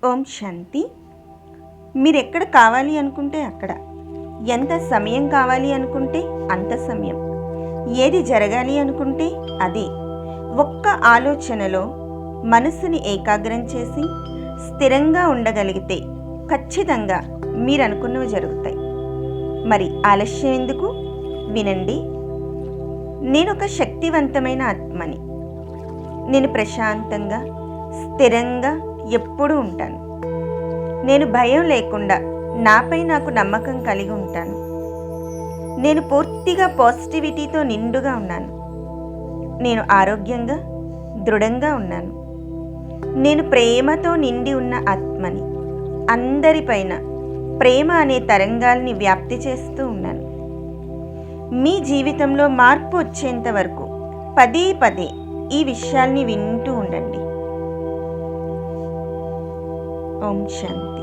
ఓం శాంతి. మీరెక్కడ కావాలి అనుకుంటే అక్కడ, ఎంత సమయం కావాలి అనుకుంటే అంత సమయం, ఏది జరగాలి అనుకుంటే అదే ఒక్క ఆలోచనలో మనసుని ఏకాగ్రం చేసి స్థిరంగా ఉండగలిగితే ఖచ్చితంగా మీరు అనుకున్నవి జరుగుతాయి. మరి ఆలస్యం ఎందుకు? వినండి. నేనొక శక్తివంతమైన ఆత్మని. నేను ప్రశాంతంగా స్థిరంగా ఎప్పుడూ ఉంటాను. నేను భయం లేకుండా నాపై నాకు నమ్మకం కలిగి ఉంటాను. నేను పూర్తిగా పాజిటివిటీతో నిండుగా ఉన్నాను. నేను ఆరోగ్యంగా దృఢంగా ఉన్నాను. నేను ప్రేమతో నిండి ఉన్న ఆత్మని. అందరిపైన ప్రేమ అనే తరంగాల్ని వ్యాప్తి చేస్తూ ఉన్నాను. మీ జీవితంలో మార్పు వచ్చేంత వరకు పదే పదే ఈ విషయాల్ని వింటూ ఉండండి. ఓం శాంతి.